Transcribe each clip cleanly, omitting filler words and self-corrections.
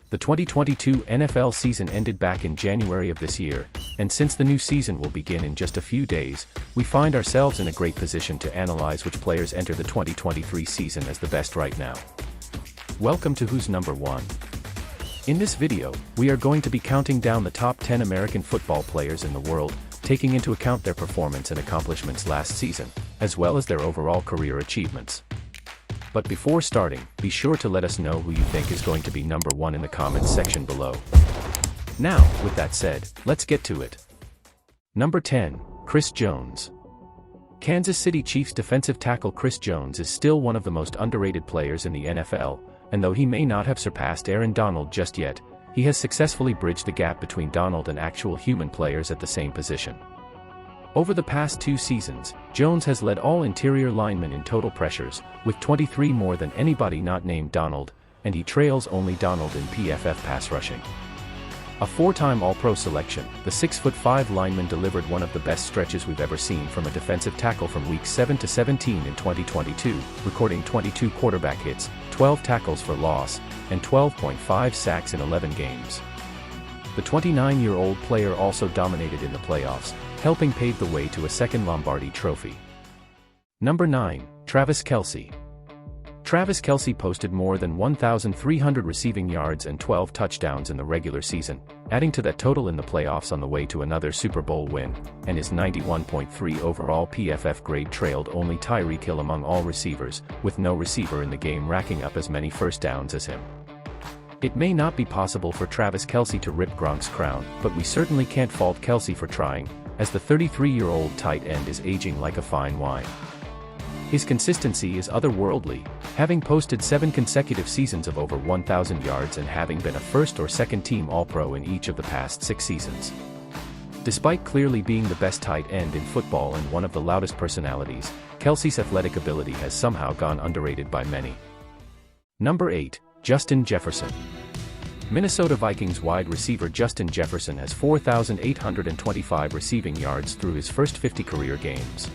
The 2022 NFL season ended back in January of this year, and since the new season will begin in just a few days, we find ourselves in a great position to analyze which players enter the 2023 season as the best right now. Welcome to Who's Number 1. In this video, we are going to be counting down the top 10 American football players in the world, taking into account their performance and accomplishments last season, as well as their overall career achievements. But before starting, be sure to let us know who you think is going to be number 1 in the comments section below. Now, with that said, let's get to it. Number 10, Chris Jones. Kansas City Chiefs defensive tackle Chris Jones is still one of the most underrated players in the NFL, and though he may not have surpassed Aaron Donald just yet, he has successfully bridged the gap between Donald and actual human players at the same position. Over the past 2 seasons, Jones has led all interior linemen in total pressures, with 23 more than anybody not named Donald, and he trails only Donald in PFF pass rushing. A 4-time All-Pro selection, the 6'5" lineman delivered one of the best stretches we've ever seen from a defensive tackle from weeks 7 to 17 in 2022, recording 22 quarterback hits, 12 tackles for loss, and 12.5 sacks in 11 games. The 29-year-old player also dominated in the playoffs, helping pave the way to a second Lombardi Trophy. Number 9, Travis Kelce. Travis Kelce posted more than 1,300 receiving yards and 12 touchdowns in the regular season, adding to that total in the playoffs on the way to another Super Bowl win, and his 91.3 overall PFF grade trailed only Tyreek Hill among all receivers, with no receiver in the game racking up as many first downs as him. It may not be possible for Travis Kelce to rip Gronk's crown, but we certainly can't fault Kelce for trying, as the 33-year-old tight end is aging like a fine wine. His consistency is otherworldly, having posted 7 consecutive seasons of over 1,000 yards and having been a first or second team All-Pro in each of the past 6 seasons. Despite clearly being the best tight end in football and one of the loudest personalities, Kelce's athletic ability has somehow gone underrated by many. Number 8, Justin Jefferson. Minnesota Vikings wide receiver Justin Jefferson has 4,825 receiving yards through his first 50 career games.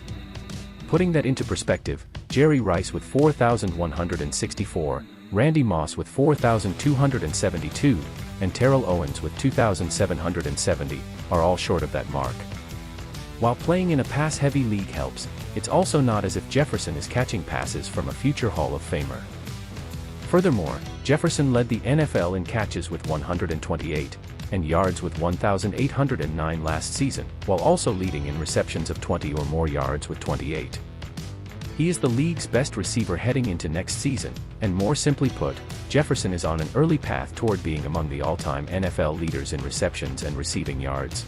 Putting that into perspective, Jerry Rice with 4,164, Randy Moss with 4,272, and Terrell Owens with 2,770 are all short of that mark. While playing in a pass-heavy league helps, it's also not as if Jefferson is catching passes from a future Hall of Famer. Furthermore, Jefferson led the NFL in catches with 128, and yards with 1,809 last season, while also leading in receptions of 20 or more yards with 28. He is the league's best receiver heading into next season, and more simply put, Jefferson is on an early path toward being among the all-time NFL leaders in receptions and receiving yards.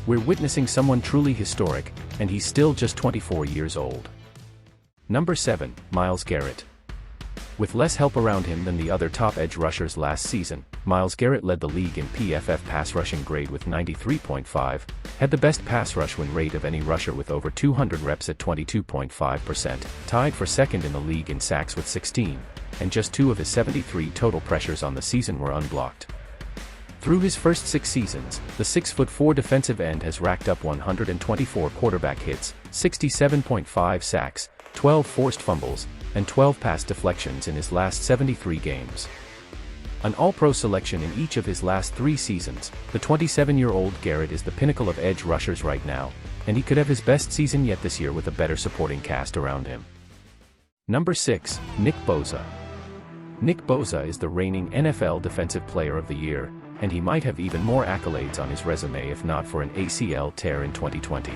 We're witnessing someone truly historic, and he's still just 24 years old. Number 7, Myles Garrett. With less help around him than the other top edge rushers last season, Myles Garrett led the league in PFF pass rushing grade with 93.5, had the best pass rush win rate of any rusher with over 200 reps at 22.5%, tied for second in the league in sacks with 16, and just 2 of his 73 total pressures on the season were unblocked. Through his first 6 seasons, the 6'4" defensive end has racked up 124 quarterback hits, 67.5 sacks, 12 forced fumbles, and 12 pass deflections in his last 73 games. An All-Pro selection in each of his last 3 seasons, the 27-year-old Garrett is the pinnacle of edge rushers right now, and he could have his best season yet this year with a better supporting cast around him. Number 6, Nick Bosa. Nick Bosa is the reigning NFL Defensive Player of the Year, and he might have even more accolades on his resume if not for an ACL tear in 2020.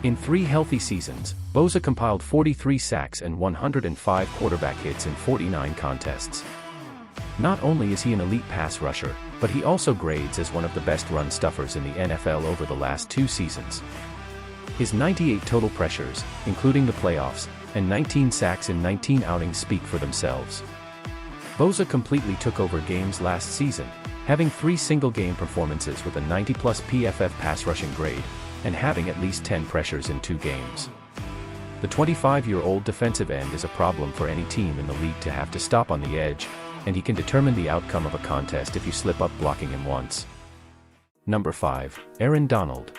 In 3 healthy seasons, Bosa compiled 43 sacks and 105 quarterback hits in 49 contests. Not only is he an elite pass rusher, but he also grades as one of the best run stuffers in the NFL over the last 2 seasons. His 98 total pressures, including the playoffs, and 19 sacks in 19 outings speak for themselves. Bosa completely took over games last season, having 3 single-game performances with a 90-plus PFF pass rushing grade, and having at least 10 pressures in 2 games. The 25-year-old defensive end is a problem for any team in the league to have to stop on the edge, and he can determine the outcome of a contest if you slip up blocking him once. Number 5, Aaron Donald.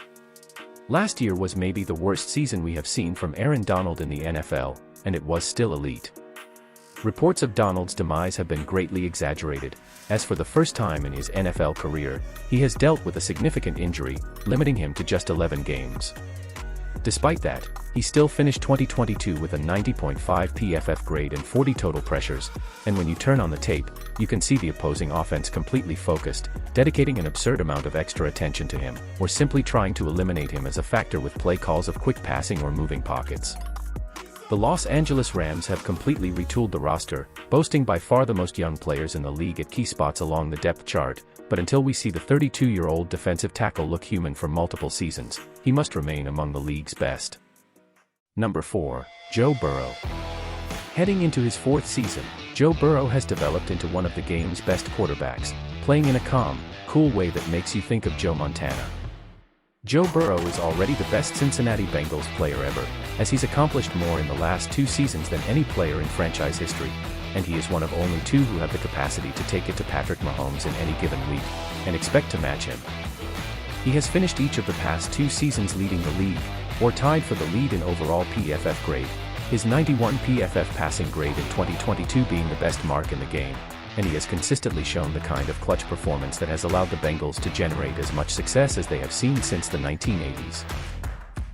Last year was maybe the worst season we have seen from Aaron Donald in the NFL, and it was still elite. Reports of Donald's demise have been greatly exaggerated, as for the first time in his NFL career, he has dealt with a significant injury, limiting him to just 11 games. Despite that, he still finished 2022 with a 90.5 PFF grade and 40 total pressures, and when you turn on the tape, you can see the opposing offense completely focused, dedicating an absurd amount of extra attention to him, or simply trying to eliminate him as a factor with play calls of quick passing or moving pockets. The Los Angeles Rams have completely retooled the roster, boasting by far the most young players in the league at key spots along the depth chart, but until we see the 32-year-old defensive tackle look human for multiple seasons, he must remain among the league's best. Number 4. Joe Burrow. Heading into his fourth season, Joe Burrow has developed into one of the game's best quarterbacks, playing in a calm, cool way that makes you think of Joe Montana. Joe Burrow is already the best Cincinnati Bengals player ever, as he's accomplished more in the last 2 seasons than any player in franchise history, and he is one of only 2 who have the capacity to take it to Patrick Mahomes in any given week, and expect to match him. He has finished each of the past 2 seasons leading the league, or tied for the lead in overall PFF grade, his 91 PFF passing grade in 2022 being the best mark in the game, and he has consistently shown the kind of clutch performance that has allowed the Bengals to generate as much success as they have seen since the 1980s.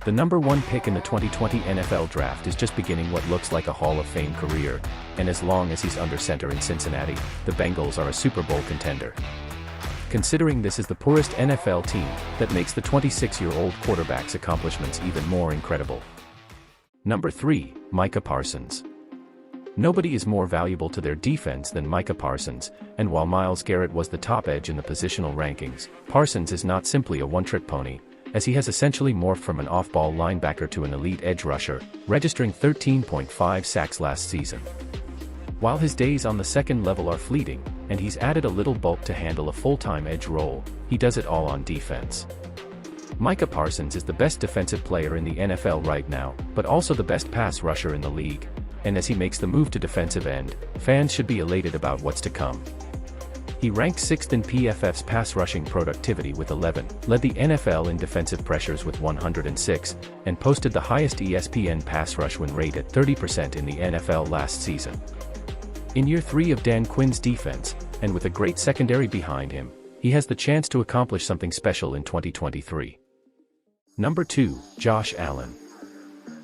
The number 1 pick in the 2020 NFL Draft is just beginning what looks like a Hall of Fame career, and as long as he's under center in Cincinnati, the Bengals are a Super Bowl contender. Considering this is the poorest NFL team, that makes the 26-year-old quarterback's accomplishments even more incredible. Number 3. Micah Parsons. Nobody is more valuable to their defense than Micah Parsons, and while Myles Garrett was the top edge in the positional rankings, Parsons is not simply a one-trick pony, as he has essentially morphed from an off-ball linebacker to an elite edge rusher, registering 13.5 sacks last season. While his days on the second level are fleeting, and he's added a little bulk to handle a full-time edge role, he does it all on defense. Micah Parsons is the best defensive player in the NFL right now, but also the best pass rusher in the league, and as he makes the move to defensive end, fans should be elated about what's to come. He ranked 6th in PFF's pass rushing productivity with 11, led the NFL in defensive pressures with 106, and posted the highest ESPN pass rush win rate at 30% in the NFL last season. In year 3 of Dan Quinn's defense, and with a great secondary behind him, he has the chance to accomplish something special in 2023. Number 2. Josh Allen.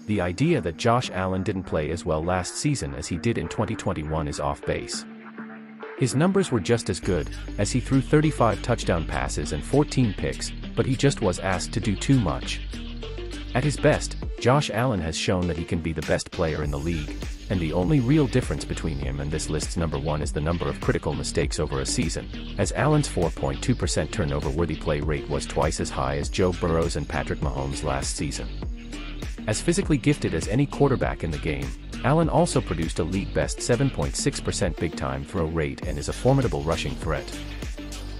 The idea that Josh Allen didn't play as well last season as he did in 2021 is off base. His numbers were just as good, as he threw 35 touchdown passes and 14 picks, but he just was asked to do too much. At his best, Josh Allen has shown that he can be the best player in the league, and the only real difference between him and this list's number 1 is the number of critical mistakes over a season, as Allen's 4.2% turnover-worthy play rate was twice as high as Joe Burrow's and Patrick Mahomes' last season. As physically gifted as any quarterback in the game, Allen also produced a league-best 7.6% big-time throw rate and is a formidable rushing threat.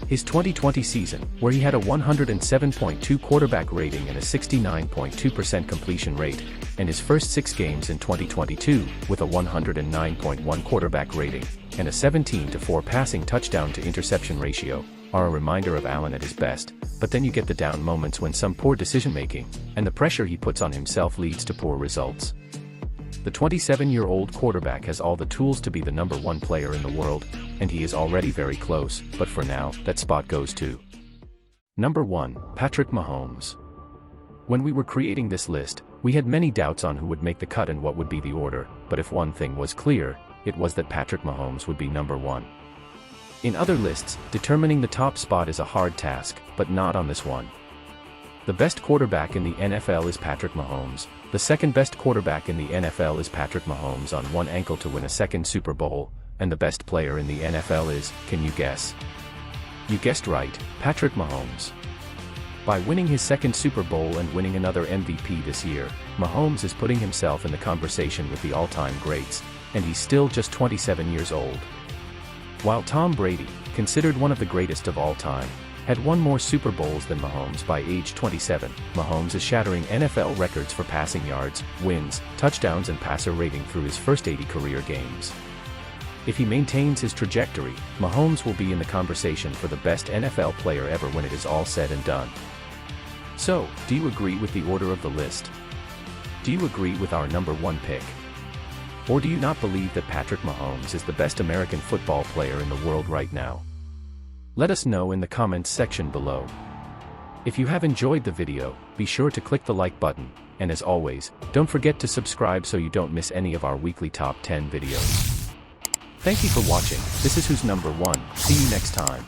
His 2020 season, where he had a 107.2 quarterback rating and a 69.2% completion rate, and his first 6 games in 2022, with a 109.1 quarterback rating, and a 17-4 passing touchdown to interception ratio, are a reminder of Allen at his best, but then you get the down moments when some poor decision-making, and the pressure he puts on himself leads to poor results. The 27-year-old quarterback has all the tools to be the number 1 player in the world, and he is already very close, but for now, that spot goes to Number 1. Patrick Mahomes. When we were creating this list, we had many doubts on who would make the cut and what would be the order, but if one thing was clear, it was that Patrick Mahomes would be number 1. In other lists, determining the top spot is a hard task, but not on this one. The best quarterback in the NFL is Patrick Mahomes. The second best quarterback in the NFL is Patrick Mahomes on one ankle to win a second Super Bowl, and the best player in the NFL is, can you guess? You guessed right, Patrick Mahomes. By winning his second Super Bowl and winning another MVP this year, Mahomes is putting himself in the conversation with the all-time greats, and he's still just 27 years old. While Tom Brady, considered one of the greatest of all time, had won more Super Bowls than Mahomes by age 27, Mahomes is shattering NFL records for passing yards, wins, touchdowns and passer rating through his first 80 career games. If he maintains his trajectory, Mahomes will be in the conversation for the best NFL player ever when it is all said and done. So, do you agree with the order of the list? Do you agree with our number 1 pick? Or do you not believe that Patrick Mahomes is the best American football player in the world right now? Let us know in the comments section below. If you have enjoyed the video, be sure to click the like button, and as always, don't forget to subscribe so you don't miss any of our weekly top 10 videos. Thank you for watching. This is Who's Number 1. See you next time.